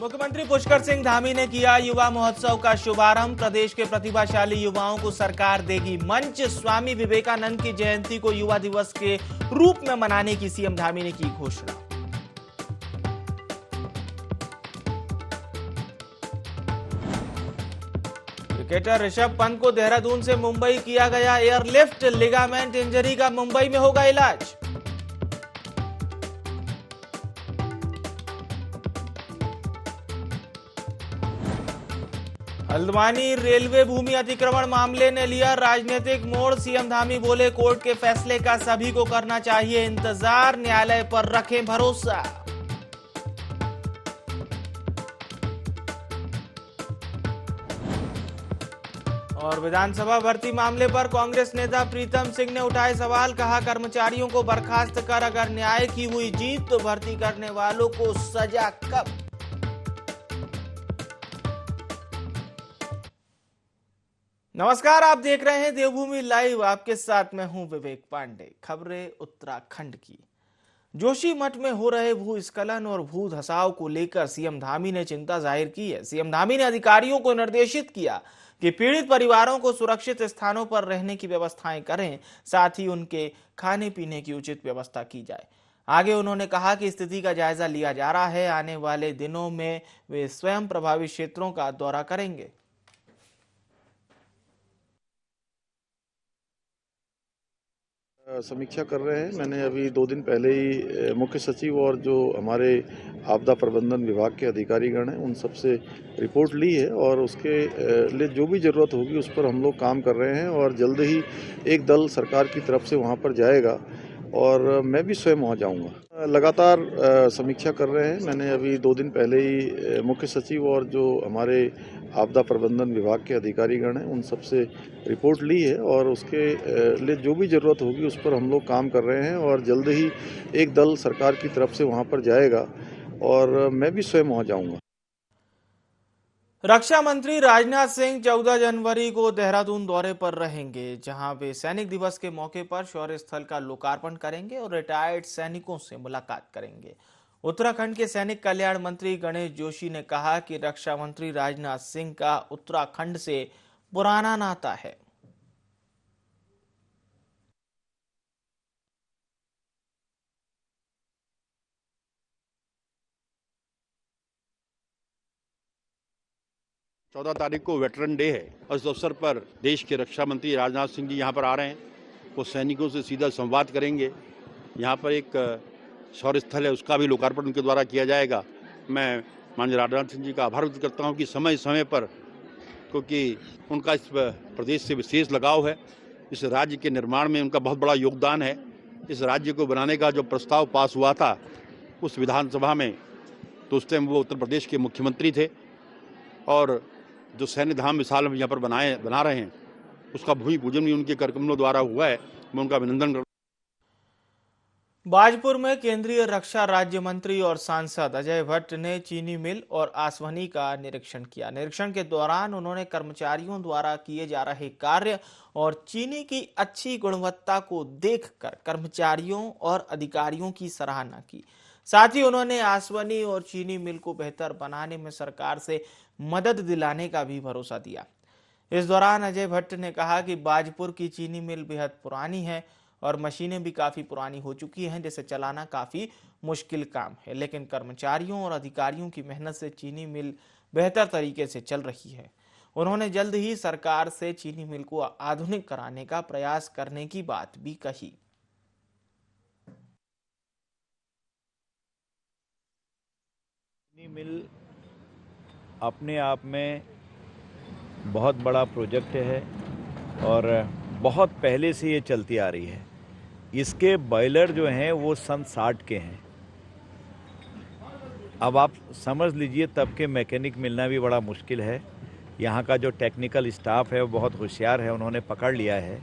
मुख्यमंत्री पुष्कर सिंह धामी ने किया युवा महोत्सव का शुभारंभ। प्रदेश के प्रतिभाशाली युवाओं को सरकार देगी मंच। स्वामी विवेकानंद की जयंती को युवा दिवस के रूप में मनाने की सीएम धामी ने की घोषणा। क्रिकेटर ऋषभ पंत को देहरादून से मुंबई किया गया एयरलिफ्ट। लिगामेंट इंजरी का मुंबई में होगा इलाज। हल्द्वानी रेलवे भूमि अतिक्रमण मामले ने लिया राजनीतिक मोड़। सीएम धामी बोले, कोर्ट के फैसले का सभी को करना चाहिए इंतजार, न्यायालय पर रखें भरोसा। और विधानसभा भर्ती मामले पर कांग्रेस नेता प्रीतम सिंह ने उठाए सवाल। कहा, कर्मचारियों को बर्खास्त कर अगर न्याय की हुई जीत तो भर्ती करने वालों को सजा कब। नमस्कार, आप देख रहे हैं देवभूमि लाइव। आपके साथ मैं हूं विवेक पांडे। खबरें उत्तराखंड की। जोशीमठ में हो रहे भूस्खलन और भू धसाव को लेकर सीएम धामी ने चिंता जाहिर की है। सीएम धामी ने अधिकारियों को निर्देशित किया कि पीड़ित परिवारों को सुरक्षित स्थानों पर रहने की व्यवस्थाएं करें, साथ ही उनके खाने पीने की उचित व्यवस्था की जाए। आगे उन्होंने कहा कि स्थिति का जायजा लिया जा रहा है। आने वाले दिनों में वे स्वयं प्रभावित क्षेत्रों का दौरा करेंगे। समीक्षा कर रहे हैं। मैंने अभी 2 दिन पहले ही मुख्य सचिव और जो हमारे आपदा प्रबंधन विभाग के अधिकारीगण हैं उन सबसे रिपोर्ट ली है और उसके लिए जो भी ज़रूरत होगी उस पर हम लोग काम कर रहे हैं और जल्द ही एक दल सरकार की तरफ से वहां पर जाएगा और मैं भी स्वयं वहाँ जाऊँगा। लगातार समीक्षा कर रहे हैं। मैंने अभी 2 दिन पहले ही मुख्य सचिव और जो हमारे आपदा प्रबंधन विभाग के अधिकारीगण हैं उन सबसे रिपोर्ट ली है और उसके लिए जो भी ज़रूरत होगी उस पर हम लोग काम कर रहे हैं और जल्द ही एक दल सरकार की तरफ से वहाँ पर जाएगा और मैं भी स्वयं वहाँ जाऊँगा। रक्षा मंत्री राजनाथ सिंह 14 जनवरी को देहरादून दौरे पर रहेंगे, जहां वे सैनिक दिवस के मौके पर शौर्य स्थल का लोकार्पण करेंगे और रिटायर्ड सैनिकों से मुलाकात करेंगे। उत्तराखंड के सैनिक कल्याण मंत्री गणेश जोशी ने कहा कि रक्षा मंत्री राजनाथ सिंह का उत्तराखंड से पुराना नाता है। चौदह तारीख को वेटरन डे है और इस अवसर पर देश के रक्षा मंत्री राजनाथ सिंह जी यहाँ पर आ रहे हैं। वो सैनिकों से सीधा संवाद करेंगे। यहाँ पर एक शौर्य स्थल है, उसका भी लोकार्पण उनके द्वारा किया जाएगा। मैं माननीय राजनाथ सिंह जी का आभार व्यक्त करता हूँ कि समय समय पर, क्योंकि उनका इस प्रदेश से विशेष लगाव है, इस राज्य के निर्माण में उनका बहुत बड़ा योगदान है। इस राज्य को बनाने का जो प्रस्ताव पास हुआ था उस विधानसभा में, तो उस टाइम वो उत्तर प्रदेश के मुख्यमंत्री थे और जो सैन्य धाम विशाल हम यहाँ पर बना रहे हैं उसका भूमि पूजन भी उनके करकमलों द्वारा हुआ है। मैं उनका अभिनंदन करता हूं। बाजपुर में केंद्रीय रक्षा राज्य मंत्री और सांसद अजय भट्ट ने चीनी मिल और आसवनी का निरीक्षण किया। निरीक्षण के दौरान उन्होंने कर्मचारियों द्वारा किए जा रहे कार्य और चीनी की अच्छी गुणवत्ता को देखकर कर्मचारियों और अधिकारियों की सराहना की। साथ ही उन्होंने आसवनी और चीनी मिल को बेहतर बनाने में सरकार से मदद दिलाने का भी भरोसा दिया। इस दौरान अजय भट्ट ने कहा कि बाजपुर की चीनी मिल बेहद पुरानी है और मशीनें भी काफी पुरानी हो चुकी हैं, जिसे चलाना काफी मुश्किल काम है, लेकिन कर्मचारियों और अधिकारियों की मेहनत से चीनी मिल बेहतर तरीके से चल रही है। उन्होंने जल्द ही सरकार से चीनी मिल को आधुनिक कराने का प्रयास करने की बात भी कही। चीनी मिल अपने आप में बहुत बड़ा प्रोजेक्ट है और बहुत पहले से ये चलती आ रही है। इसके बॉयलर जो हैं वो सन 60 के हैं। अब आप समझ लीजिए तब के मैकेनिक मिलना भी बड़ा मुश्किल है। यहाँ का जो टेक्निकल स्टाफ है वो बहुत होशियार है, उन्होंने पकड़ लिया है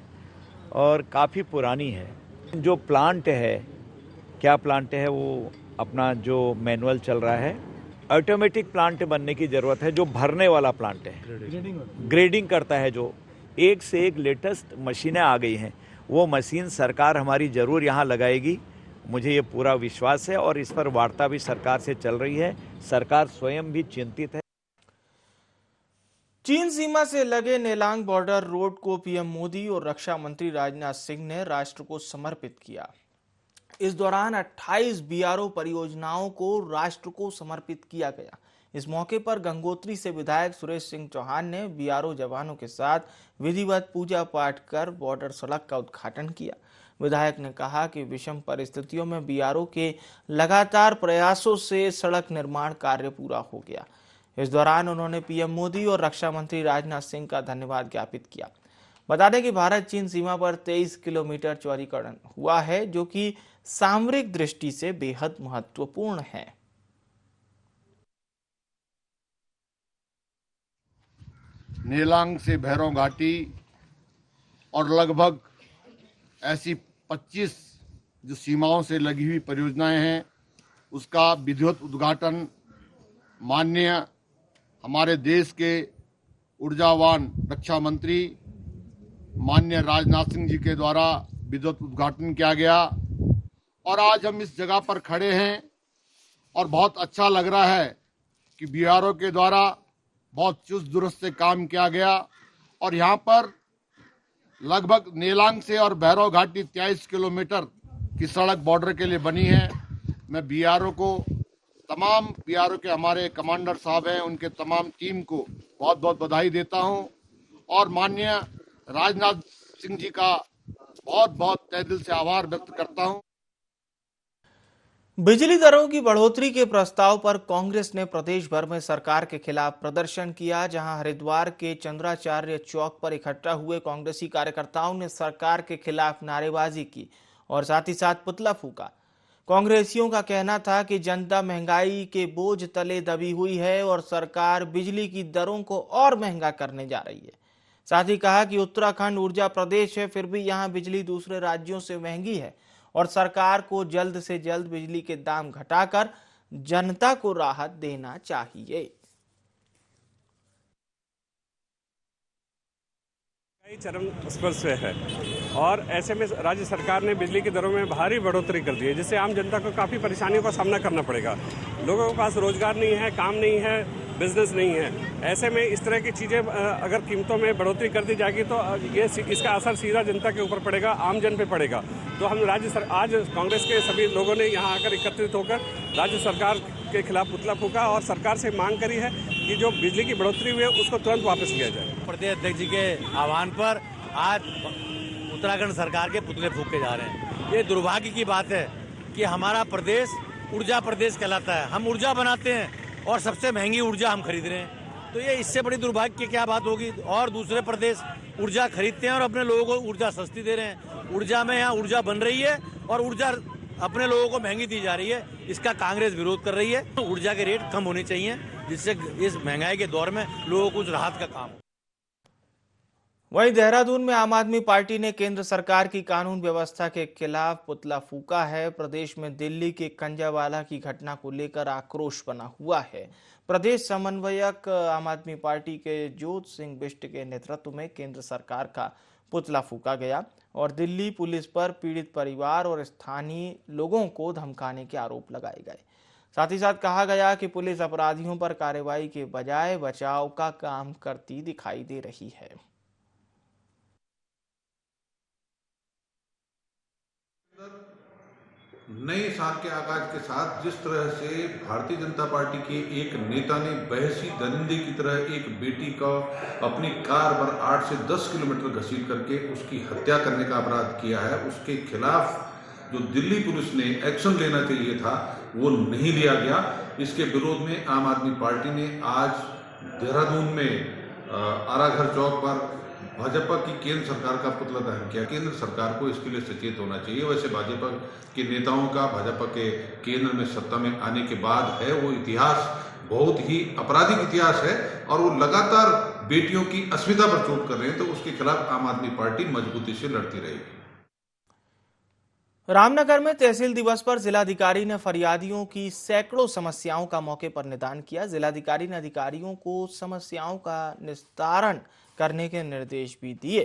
और काफ़ी पुरानी है। जो प्लांट है, क्या प्लांट है, वो अपना जो मैनुअल चल रहा है, ऑटोमेटिक प्लांट बनने की ज़रूरत है। जो भरने वाला प्लांट है, ग्रेडिंग करता है, जो एक से एक लेटेस्ट मशीनें आ गई हैं, वो मशीन सरकार हमारी ज़रूर यहाँ लगाएगी। मुझे ये पूरा विश्वास है और इस पर वार्ता भी सरकार से चल रही है। सरकार स्वयं भी चिंतित है। चीन सीमा से लगे नेलांग बॉर्डर रोड को पीएम मोदी और रक्षा मंत्री राजनाथ सिंह ने राष्ट्र को समर्पित किया। इस दौरान 28 बीआरओ परियोजनाओं को राष्ट्र को समर्पित किया गया। इस मौके पर गंगोत्री से विधायक सुरेश सिंह चौहान ने बीआरओ जवानों के साथ विधिवत पूजा पाठ कर बॉर्डर सड़क का उद्घाटन किया। विधायक ने कहा कि विषम परिस्थितियों में बीआरओ के लगातार प्रयासों से सड़क निर्माण कार्य पूरा हो गया। इस दौरान उन्होंने पीएम मोदी और रक्षा मंत्री राजनाथ सिंह का धन्यवाद ज्ञापित किया। बता दें कि भारत चीन सीमा पर 23 किलोमीटर चौड़ीकरण हुआ है, जो कि सामरिक दृष्टि से बेहद महत्वपूर्ण है। नेलांग से भैरव घाटी और लगभग ऐसी 25 जो सीमाओं से लगी हुई परियोजनाएं हैं, उसका विधिवत उद्घाटन माननीय हमारे देश के ऊर्जावान रक्षा मंत्री माननीय राजनाथ सिंह जी के द्वारा विधिवत उद्घाटन किया गया। और आज हम इस जगह पर खड़े हैं और बहुत अच्छा लग रहा है कि बीआरओ के द्वारा बहुत चुस्त दुरुस्त से काम किया गया और यहाँ पर लगभग नेलांग से और भैरव घाटी 23 किलोमीटर की सड़क बॉर्डर के लिए बनी है। मैं बीआरओ को, तमाम बीआरओ के हमारे कमांडर साहब हैं, उनके तमाम टीम को बहुत बहुत बधाई देता हूं और माननीय राजनाथ सिंह जी का बहुत बहुत तहे दिल से आभार व्यक्त करता हूं। बिजली दरों की बढ़ोतरी के प्रस्ताव पर कांग्रेस ने प्रदेश भर में सरकार के खिलाफ प्रदर्शन किया। जहां हरिद्वार के चंद्राचार्य चौक पर इकट्ठा हुए कांग्रेसी कार्यकर्ताओं ने सरकार के खिलाफ नारेबाजी की और साथ ही साथ पुतला फूंका। कांग्रेसियों का कहना था कि जनता महंगाई के बोझ तले दबी हुई है और सरकार बिजली की दरों को और महंगा करने जा रही है। साथ ही कहा कि उत्तराखंड ऊर्जा प्रदेश है, फिर भी यहाँ बिजली दूसरे राज्यों से महंगी है और सरकार को जल्द से जल्द बिजली के दाम घटाकर जनता को राहत देना चाहिए। चरम स्पर्श पे है और ऐसे में राज्य सरकार ने बिजली की दरों में भारी बढ़ोतरी कर दी है, जिससे आम जनता को काफ़ी परेशानियों का सामना करना पड़ेगा। लोगों के पास रोजगार नहीं है, काम नहीं है, बिजनेस नहीं है। ऐसे में इस तरह की चीज़ें अगर कीमतों में बढ़ोतरी कर दी जाएगी तो इसका असर सीधा जनता के ऊपर पड़ेगा, आम जन पे पड़ेगा। तो हम आज कांग्रेस के सभी लोगों ने यहाँ आकर एकत्रित होकर राज्य सरकार के खिलाफ पुतला फूंका और सरकार से मांग करी है कि जो बिजली की बढ़ोतरी हुई है उसको तुरंत वापस लिया जाए। प्रदेश अध्यक्ष जी के आह्वान पर आज उत्तराखंड सरकार के पुतले फूंके जा रहे हैं। ये दुर्भाग्य की बात है कि हमारा प्रदेश ऊर्जा प्रदेश कहलाता है। हम ऊर्जा बनाते हैं और सबसे महंगी ऊर्जा हम खरीद रहे हैं। तो ये इससे बड़ी दुर्भाग्य की क्या बात होगी। और दूसरे प्रदेश ऊर्जा खरीदते हैं और अपने लोगों को ऊर्जा सस्ती दे रहे हैं। ऊर्जा में यहाँ ऊर्जा बन रही है और ऊर्जा अपने लोगों को महंगी दी जा रही है। इसका कांग्रेस विरोध कर रही है। ऊर्जा के रेट कम होने चाहिए, जिससे इस महंगाई के दौर में लोगों को कुछ राहत का काम हो। वहीं देहरादून में आम आदमी पार्टी ने केंद्र सरकार की कानून व्यवस्था के खिलाफ पुतला फूंका है। प्रदेश में दिल्ली के कंजावाला की घटना को लेकर आक्रोश बना हुआ है। प्रदेश समन्वयक आम आदमी पार्टी के जोत सिंह बिष्ट के नेतृत्व में केंद्र सरकार का पुतला फूंका गया और दिल्ली पुलिस पर पीड़ित परिवार और स्थानीय लोगों को धमकाने के आरोप लगाए गए। साथ ही साथ कहा गया कि पुलिस अपराधियों पर कार्रवाई के बजाय बचाव का काम करती दिखाई दे रही है। नए साल के आगाज के साथ जिस तरह से भारतीय जनता पार्टी के एक नेता ने बहसी दरिंदे की तरह एक बेटी का अपनी कार पर 8 से 10 किलोमीटर घसीट करके उसकी हत्या करने का अपराध किया है, उसके खिलाफ जो दिल्ली पुलिस ने एक्शन लेना चाहिए था वो नहीं लिया गया। इसके विरोध में आम आदमी पार्टी ने आज देहरादून में आराघर चौक पर भाजपा की केंद्र सरकार का पुतला दहन किया। केंद्र सरकार को इसके लिए सचेत होना चाहिए। वैसे भाजपा के नेताओं का भाजपा के केंद्र में सत्ता में आने के बाद है वो इतिहास बहुत ही आपराधिक इतिहास है और वो लगातार बेटियों की अस्मिता पर चोट कर रहे हैं, तो उसके खिलाफ आम आदमी पार्टी मजबूती से लड़ती रहेगी। रामनगर में तहसील दिवस पर जिलाधिकारी ने फरियादियों की सैकड़ों समस्याओं का मौके पर निदान किया। जिलाधिकारी ने अधिकारियों को समस्याओं का निस्तारण करने के निर्देश भी दिए।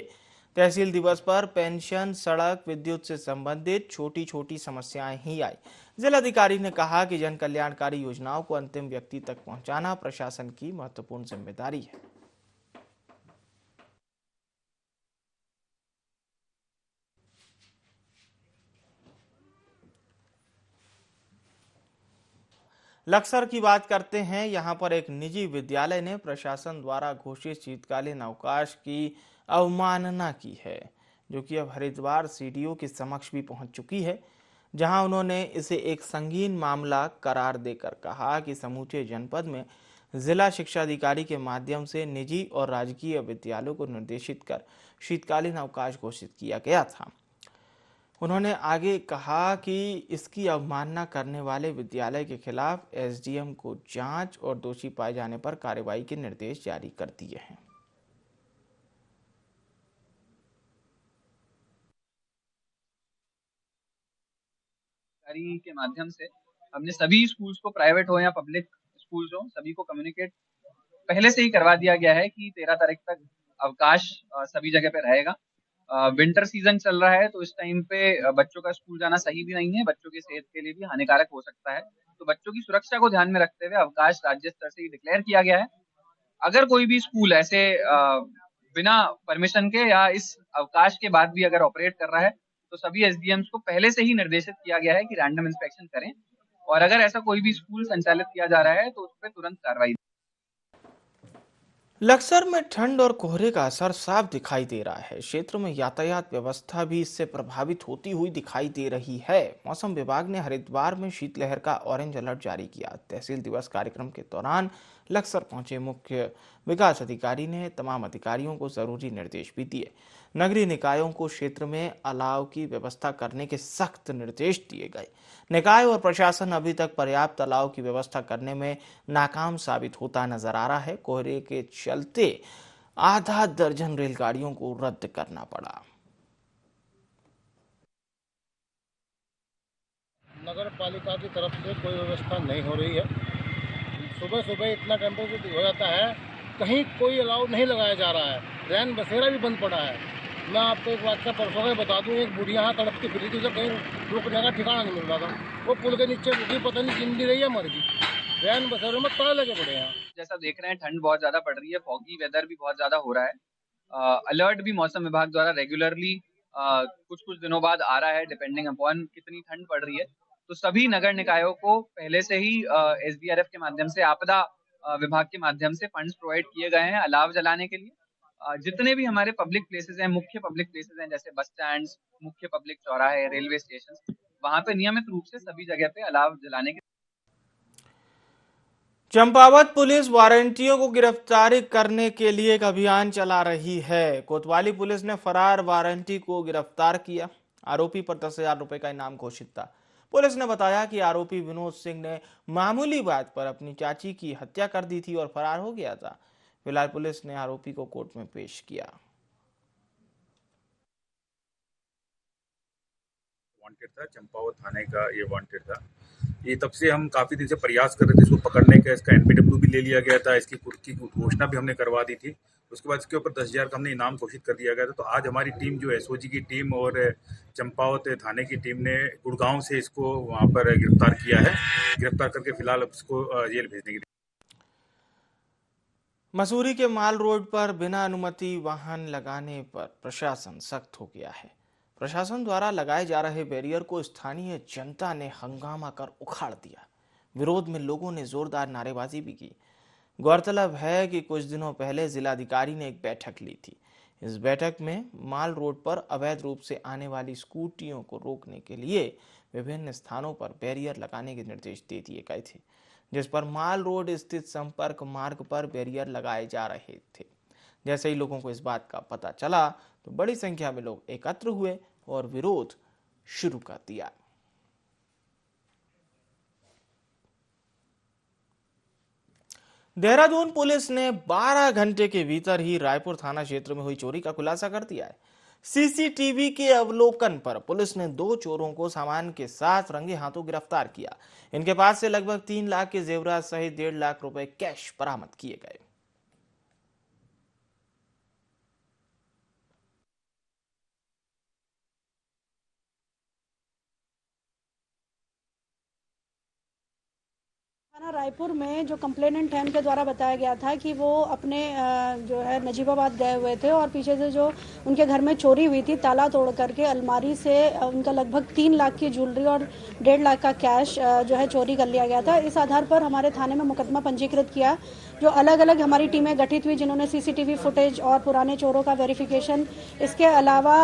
तहसील दिवस पर पेंशन, सड़क, विद्युत से संबंधित छोटी छोटी समस्याएं ही आई। जिलाधिकारी ने कहा कि जन कल्याणकारी योजनाओं को अंतिम व्यक्ति तक पहुंचाना प्रशासन की महत्वपूर्ण जिम्मेदारी है। लक्सर की बात करते हैं। यहां पर एक निजी विद्यालय ने प्रशासन द्वारा घोषित शीतकालीन अवकाश की अवमानना की है, जो कि अब हरिद्वार सीडीओ के समक्ष भी पहुंच चुकी है, जहां उन्होंने इसे एक संगीन मामला करार देकर कहा कि समूचे जनपद में जिला शिक्षा अधिकारी के माध्यम से निजी और राजकीय विद्यालयों को निर्देशित कर शीतकालीन अवकाश घोषित किया गया था। उन्होंने आगे कहा कि इसकी अवमानना करने वाले विद्यालय के खिलाफ एसडीएम को जांच और दोषी पाए जाने पर कार्रवाई के निर्देश जारी कर दिए हैं। के माध्यम से हमने सभी स्कूल्स को, प्राइवेट हो या पब्लिक स्कूल्स हो, सभी को कम्युनिकेट पहले से ही करवा दिया गया है कि 13 तारीख तक अवकाश सभी जगह पे रहेगा। विंटर सीजन चल रहा है तो इस टाइम पे बच्चों का स्कूल जाना सही भी नहीं है, बच्चों की सेहत के लिए भी हानिकारक हो सकता है। तो बच्चों की सुरक्षा को ध्यान में रखते हुए अवकाश राज्य स्तर से ही डिक्लेयर किया गया है। अगर कोई भी स्कूल ऐसे बिना परमिशन के या इस अवकाश के बाद भी अगर ऑपरेट कर रहा है तो सभी एसडीएम्स को पहले से ही निर्देशित किया गया है कि रैंडम इंस्पेक्शन करें, और अगर ऐसा कोई भी स्कूल संचालित किया जा रहा है तो उस पर तुरंत कार्रवाई। लक्सर में ठंड और कोहरे का असर साफ दिखाई दे रहा है। क्षेत्र में यातायात व्यवस्था भी इससे प्रभावित होती हुई दिखाई दे रही है। मौसम विभाग ने हरिद्वार में शीतलहर का ऑरेंज अलर्ट जारी किया। तहसील दिवस कार्यक्रम के दौरान लक्सर पहुंचे मुख्य विकास अधिकारी ने तमाम अधिकारियों को जरूरी निर्देश भी दिए। नगरीय निकायों को क्षेत्र में अलाव की व्यवस्था करने के सख्त निर्देश दिए गए। निकाय और प्रशासन अभी तक पर्याप्त अलाव की व्यवस्था करने में नाकाम साबित होता नजर आ रहा है। कोहरे के चलते आधा दर्जन रेलगाड़ियों को रद्द करना पड़ा। नगर पालिका की तरफ से कोई व्यवस्था नहीं हो रही है। सुबह सुबह इतना टेम्परेचर हो जाता है, कहीं कोई अलाव नहीं लगाया जा रहा है। रैन बसेरा भी बंद पड़ा है। मैं आपको एक बात का परसों में बता दूं, एक बुढ़िया यहाँ तड़पती फिरी थी, उसे कहीं रुकने का ठिकाना नहीं मिल रहा था। वो पुल के नीचे रुकी, पता नहीं जिंदी रही है मर गई। रैन बसेरों में ताले लगे पड़े हैं। जैसा देख रहे हैं ठंड बहुत ज्यादा पड़ रही है, फॉगी वेदर भी बहुत ज्यादा हो रहा है। अलर्ट भी मौसम विभाग द्वारा रेगुलरली कुछ कुछ दिनों बाद आ रहा है, डिपेंडिंग अपॉन कितनी ठंड पड़ रही है। तो सभी नगर निकायों को पहले से ही एसडीआरएफ के माध्यम से, आपदा विभाग के माध्यम से फंड्स प्रोवाइड किए गए हैं अलाव जलाने के लिए। जितने भी हमारे पब्लिक प्लेसेस हैं, मुख्य पब्लिक प्लेसेस हैं, जैसे बस स्टैंड, मुख्य पब्लिक चौराहे, रेलवे स्टेशन, वहां पे नियमित रूप से सभी जगह पे अलाव जलाने के। चंपावत पुलिस वारंटियों को गिरफ्तार करने के लिए एक अभियान चला रही है। कोतवाली पुलिस ने फरार वारंटी को गिरफ्तार किया। आरोपी पर 10,000 रुपए का इनाम घोषित था। पुलिस ने बताया कि आरोपी विनोद सिंह ने मामूली बात पर अपनी चाची की हत्या कर दी थी और फरार हो गया था। फिलहाल पुलिस ने आरोपी को कोर्ट में पेश किया। वांटेड था, चंपावत थाने का ये वांटेड था। ये तब से हम काफी दिन से प्रयास कर रहे थे इसको पकड़ने का। इसका एनपीडब्ल्यू भी ले लिया गया था, इसकी घोषणा भी हमने करवा दी थी। उसके बाद इसके ऊपर 10,000 का हमने इनाम घोषित कर दिया गया था। तो आज हमारी टीम, जो एसओजी की टीम और चंपावत थाने की टीम ने गुड़गांव से इसको वहां पर गिरफ्तार किया है। गिरफ्तार करके फिलहाल इसको जेल भेजने की। मसूरी के माल रोड पर बिना अनुमति वाहन लगाने पर प्रशासन सख्त हो गया है। प्रशासन द्वारा लगाए जा रहे बैरियर को स्थानीय जनता ने हंगामा कर उखाड़ दिया। विरोध में लोगों ने जोरदार नारेबाजी भी की। गौरतलब है कि कुछ दिनों पहले जिलाधिकारी ने एक बैठक ली थी। इस बैठक में माल रोड पर अवैध रूप से आने वाली स्कूटियों को रोकने के लिए विभिन्न स्थानों पर बैरियर लगाने के निर्देश दे दिए गए थे, जिस पर माल रोड स्थित संपर्क मार्ग पर बैरियर लगाए जा रहे थे। जैसे ही लोगों को इस बात का पता चला तो बड़ी संख्या में लोग एकत्र हुए और विरोध शुरू कर दिया। देहरादून पुलिस ने 12 घंटे के भीतर ही रायपुर थाना क्षेत्र में हुई चोरी का खुलासा कर दिया है। सीसीटीवी के अवलोकन पर पुलिस ने 2 चोरों को सामान के साथ रंगे हाथों गिरफ्तार किया। इनके पास से लगभग 3 लाख के जेवरात सहित 1.5 लाख रुपए कैश बरामद किए गए। थाना रायपुर में जो कंप्लेनेंट है उनके द्वारा बताया गया था कि वो अपने जो है नजीबाबाद गए हुए थे और पीछे से जो उनके घर में चोरी हुई थी, ताला तोड़ करके अलमारी से उनका लगभग 3 लाख की ज्वेलरी और 1.5 लाख का कैश जो है चोरी कर लिया गया था। इस आधार पर हमारे थाने में मुकदमा पंजीकृत किया। जो अलग अलग हमारी टीमें गठित हुई जिन्होंने सीसीटीवी फुटेज और पुराने चोरों का वेरिफिकेशन, इसके अलावा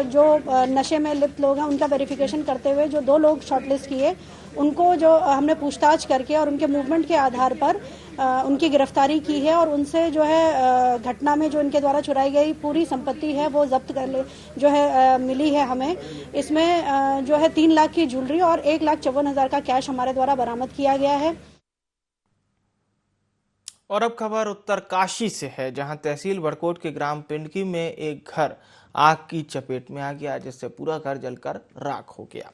जो नशे में लिप्त लोग हैं उनका वेरिफिकेशन करते हुए जो 2 लोग शॉर्टलिस्ट किए उनको जो हमने पूछताछ करके और उनके मूवमेंट के आधार पर उनकी गिरफ्तारी की है और उनसे जो है घटना में जो इनके द्वारा चुराई गई पूरी संपत्ति है वो जब्त कर ले जो है मिली है हमें। इसमें जो है 3 लाख की ज्वेलरी और 1,54,000 का कैश हमारे द्वारा बरामद किया गया है। और अब खबर उत्तरकाशी से है, जहां तहसील बड़कोट के ग्राम पिंडकी में एक घर आग की चपेट में आ गया, जिससे पूरा घर जलकर राख हो गया।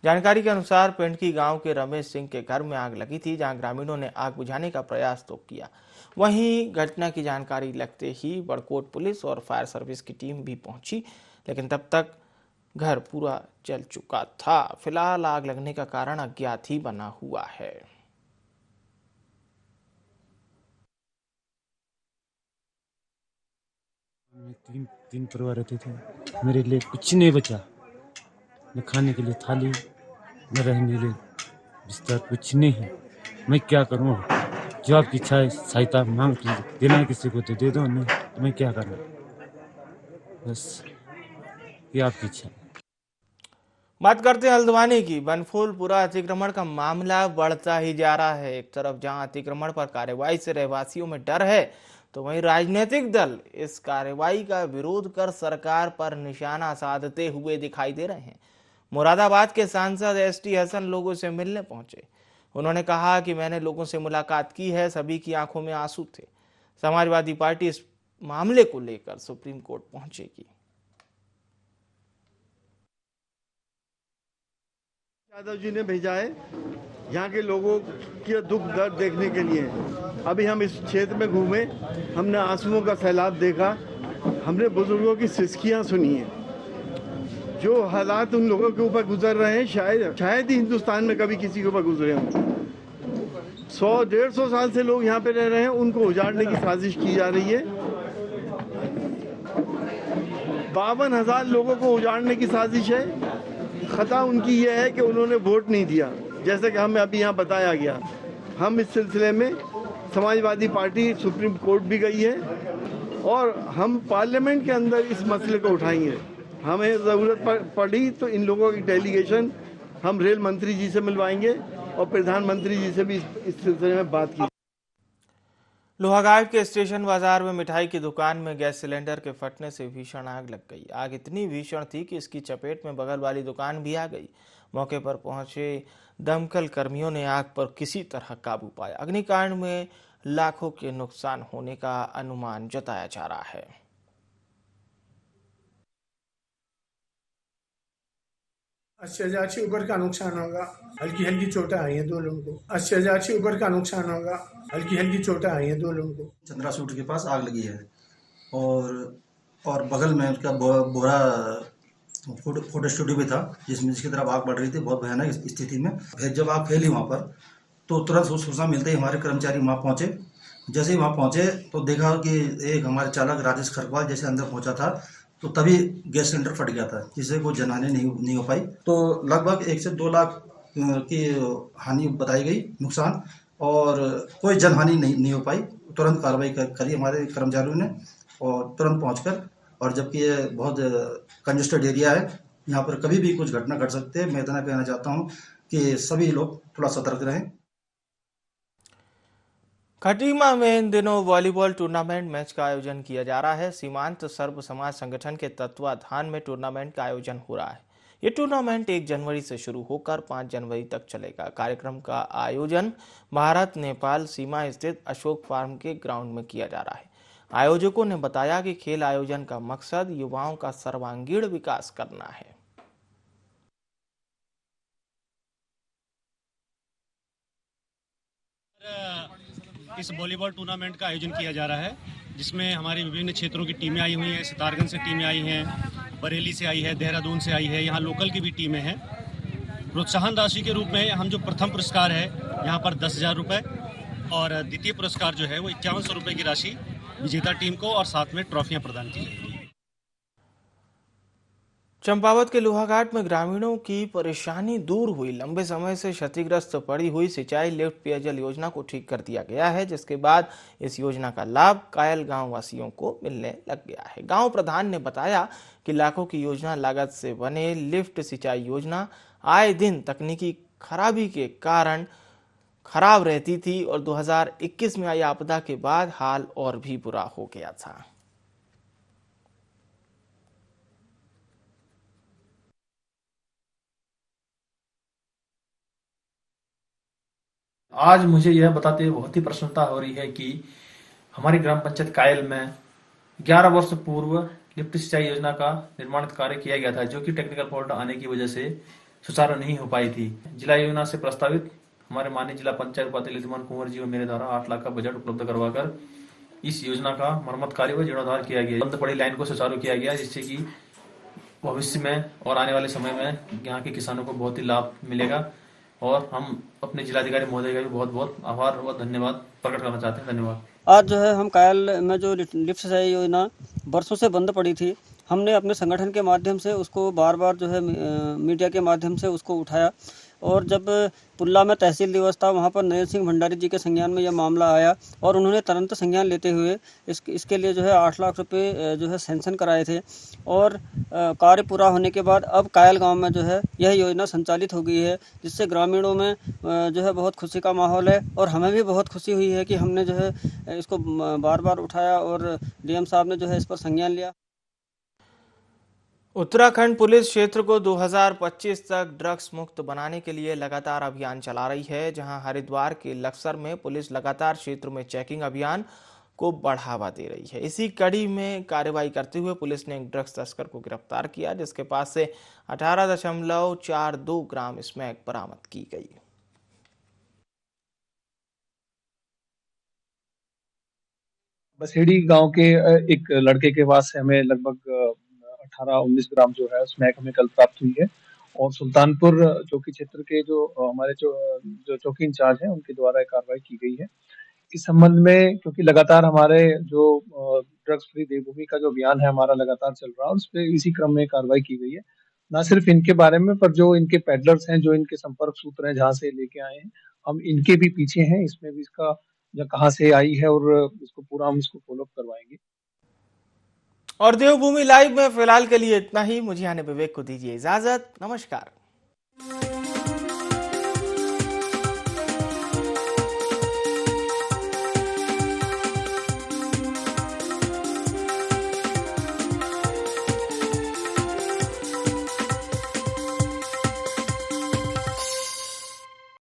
जानकारी के अनुसार पिंडकी गांव के रमेश सिंह के घर में आग लगी थी, जहां ग्रामीणों ने आग बुझाने का प्रयास तो किया, वहीं घटना की जानकारी लगते ही बड़कोट पुलिस और फायर सर्विस की टीम भी पहुंची, लेकिन तब तक घर पूरा जल चुका था। फिलहाल आग लगने का कारण अज्ञात ही बना हुआ है। तीन परिवार रहते थे, मेरे लिए कुछ नहीं बचा, न खाने के लिए थाली, न रहने के लिए बिस्तर, कुछ नहीं है। मैं क्या करूँ? जो आपकी इच्छा है सहायता मांग देना है किसी को तो दे दो, नहीं तो मैं क्या करूँ? बस ये आपकी इच्छा। बात करते हैं हल्द्वानी की। बनफूलपुरा अतिक्रमण का मामला बढ़ता ही जा रहा है। एक तरफ जहां अतिक्रमण पर कार्रवाई से रहवासियों में डर है, तो वहीं राजनीतिक दल इस कार्रवाई का विरोध कर सरकार पर निशाना साधते हुए दिखाई दे रहे हैं। मुरादाबाद के सांसद एसटी हसन लोगों से मिलने पहुंचे। उन्होंने कहा कि मैंने लोगों से मुलाकात की है, सभी की आंखों में आंसू थे। समाजवादी पार्टी इस मामले को लेकर सुप्रीम कोर्ट पहुंचेगी। यादव जी ने भेजा है यहाँ के लोगों के दुख दर्द देखने के लिए। अभी हम इस क्षेत्र में घूमे, हमने आंसुओं का सैलाब देखा, हमने बुजुर्गों की सिसकियां सुनी है। जो हालात उन लोगों के ऊपर गुजर रहे हैं शायद ही हिंदुस्तान में कभी किसी के ऊपर गुजरे हों। 100-150 साल से लोग यहाँ पे रह रहे हैं, उनको उजाड़ने की साजिश की जा रही है। 52,000 लोगों को उजाड़ने की साजिश है। खता उनकी यह है कि उन्होंने वोट नहीं दिया, जैसे कि हमें अभी यहाँ बताया गया। हम इस सिलसिले में समाजवादी पार्टी सुप्रीम कोर्ट भी गई है और हम पार्लियामेंट के अंदर इस मसले को उठाएंगे। हमें ज़रूरत पड़ी तो इन लोगों की डेलीगेशन हम रेल मंत्री जी से मिलवाएंगे और प्रधानमंत्री जी से भी इस सिलसिले में बात की। लोहाघाट के स्टेशन बाजार में मिठाई की दुकान में गैस सिलेंडर के फटने से भीषण आग लग गई। आग इतनी भीषण थी कि इसकी चपेट में बगल वाली दुकान भी आ गई। मौके पर पहुंचे दमकल कर्मियों ने आग पर किसी तरह काबू पाया। अग्निकांड में लाखों के नुकसान होने का अनुमान जताया जा रहा है। 80,000 से ऊपर का नुकसान होगा। हल्की चोटें आई हैं 2 लोगों को। 80,000 से ऊपर का नुकसान होगा। हल्की चोटें आई हैं 2 लोगों को। चंद्रा सूट के पास आग लगी है और बगल में उसका बोरा फोटो स्टूडियो भी था, जिसकी तरफ आग बढ़ रही थी बहुत भयानक स्थिति में। फिर जब आग फैली वहाँ पर तो तुरंत सूचना मिलते ही हमारे कर्मचारी वहाँ पहुँचे। जैसे ही वहाँ पहुँचे तो देखा कि एक हमारे चालक राजेश खरवाल जैसे अंदर पहुँचा था, तो तभी गैस सिलेंडर फट गया था, जिससे कोई जनहानि नहीं हो पाई। तो लगभग 1 से 2 लाख की हानि बताई गई, नुकसान, और कोई जनहानि नहीं हो पाई। तुरंत कार्रवाई करी हमारे कर्मचारियों ने और तुरंत पहुंचकर, और जबकि ये बहुत कंजेस्टेड एरिया है, यहाँ पर कभी भी कुछ घटना घट सकती है। मैं इतना कहना चाहता हूँ कि सभी लोग थोड़ा सतर्क रहें। खटीमा में इन दिनों वॉलीबॉल टूर्नामेंट मैच का आयोजन किया जा रहा है। सीमांत सर्व समाज संगठन के तत्वाधान में टूर्नामेंट का आयोजन हो रहा है। ये टूर्नामेंट 1 जनवरी से शुरू होकर 5 जनवरी तक चलेगा। कार्यक्रम का आयोजन भारत नेपाल सीमा स्थित अशोक फार्म के ग्राउंड में किया जा रहा है। आयोजकों ने बताया कि खेल आयोजन का मकसद युवाओं का सर्वांगीण विकास करना है। इस वॉलीबॉल टूर्नामेंट का आयोजन किया जा रहा है, जिसमें हमारी विभिन्न क्षेत्रों की टीमें आई हुई हैं। सितारगंज से टीमें आई हैं, बरेली से आई है, देहरादून से आई है, यहाँ लोकल की भी टीमें हैं। प्रोत्साहन राशि के रूप में हम जो प्रथम पुरस्कार है यहाँ पर 10,000 रुपये और द्वितीय पुरस्कार जो है वो 5100 रुपये की राशि विजेता टीम को और साथ में ट्रॉफियां प्रदान की जाएंगी। चंपावत के लोहाघाट में ग्रामीणों की परेशानी दूर हुई। लंबे समय से क्षतिग्रस्त पड़ी हुई सिंचाई लिफ्ट पेयजल योजना को ठीक कर दिया गया है, जिसके बाद इस योजना का लाभ कायल गांव वासियों को मिलने लग गया है। गांव प्रधान ने बताया कि लाखों की योजना लागत से बने लिफ्ट सिंचाई योजना आए दिन तकनीकी खराबी के कारण खराब रहती थी और 2021 में आई आपदा के बाद हाल और भी बुरा हो गया था। आज मुझे यह बताते हुए बहुत ही प्रसन्नता हो रही है कि हमारी ग्राम पंचायत कायल में 11 वर्ष पूर्व लिफ्ट सिंचाई योजना का निर्माण कार्य किया गया था, जो कि टेक्निकल फॉल्ट आने की वजह से सुचारू नहीं हो पाई थी। जिला योजना से प्रस्तावित हमारे माननीय जिला पंचायत उपाध्यक्ष लिद्धिमान कुंवर जी और मेरे द्वारा 8 लाख का बजट उपलब्ध करवाकर इस योजना का मरम्मत कार्य व जीर्णोद्धार किया गया। बंद पड़ी लाइन को सुचारू किया गया, जिससे कि भविष्य में और आने वाले समय में यहाँ के किसानों को बहुत ही लाभ मिलेगा और हम अपने जिलाधिकारी महोदय का भी बहुत बहुत आभार और धन्यवाद प्रकट करना चाहते हैं। धन्यवाद। आज जो है हम कायल में जो लिफ्ट सिंचाई योजना बरसों से बंद पड़ी थी, हमने अपने संगठन के माध्यम से उसको बार बार जो है मीडिया के माध्यम से उसको उठाया और जब पुल्ला में तहसील दिवस था, वहाँ पर नरेंद्र सिंह भंडारी जी के संज्ञान में यह मामला आया और उन्होंने तुरंत संज्ञान लेते हुए इसके लिए जो है 8 लाख रुपए जो है सैंक्शन कराए थे और कार्य पूरा होने के बाद अब कायल गांव में जो है यह योजना संचालित हो गई है, जिससे ग्रामीणों में जो है बहुत खुशी का माहौल है और हमें भी बहुत खुशी हुई है कि हमने जो है इसको बार बार उठाया और डीएम साहब ने जो है इस पर संज्ञान लिया। उत्तराखंड पुलिस क्षेत्र को 2025 तक ड्रग्स मुक्त बनाने के लिए लगातार अभियान चला रही है, जहां हरिद्वार के लक्सर में पुलिस लगातार क्षेत्र में चेकिंग अभियान को बढ़ावा दे रही है। इसी कड़ी में कार्रवाई करते हुए पुलिस ने एक ड्रग्स तस्कर को गिरफ्तार किया, जिसके पास से 18.42 ग्राम स्मैक बरामद की गई। बसेड़ी गांव के एक लड़के के पास हमें लगभग 18-19 ग्राम जो है स्मैक हमें कल प्राप्त हुई है और सुल्तानपुर चौकी क्षेत्र के जो हमारे जो चौकी इंचार्ज हैं उनके द्वारा कार्रवाई की गई है। इस संबंध में क्योंकि लगातार हमारे जो ड्रग्स फ्री देवभूमि का जो अभियान है हमारा लगातार चल रहा है, उस पर इसी क्रम में कार्रवाई की गई है। न सिर्फ इनके बारे में पर जो इनके पेडलर्स हैं, जो इनके संपर्क सूत्र हैं, जहाँ से लेके आए हैं, हम इनके भी पीछे हैं। इसमें भी इसका कहाँ से आई है और इसको पूरा हम इसको फॉलो अप करवाएंगे। और देवभूमि लाइव में फिलहाल के लिए इतना ही। मुझे यानी विवेक को दीजिए इजाजत। नमस्कार।